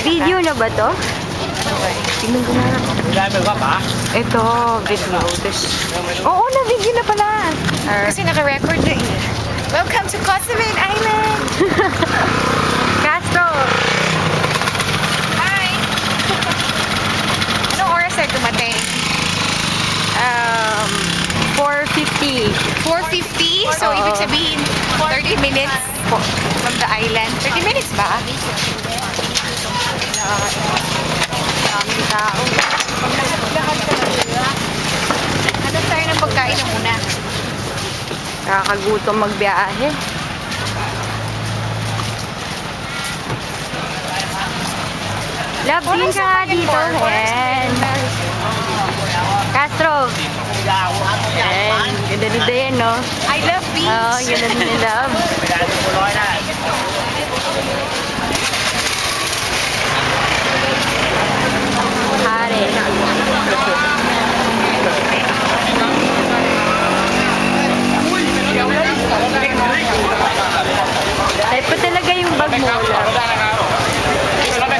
Video na ba to? Tingnan ko na. Ito, video. Oo, na-video na pala. Kasi naka-record na eh. Welcome to Cosamin Island! Castro! Hi! Anong oras tayo dumating? 4:50. 4:50? So, Oo. ibig sabihin, 30 minutes from the island. 30 minutes ba? Daming tao. Ano tayo ng pagkain na muna? Kakagutom magbiyahe. Love din ka nga dito, Hen. Castro. Hen, ganda dito yan, no? I love beach! Oo, ganda din yung love. Hari. Type ko talaga yung bag mo, love. Sa may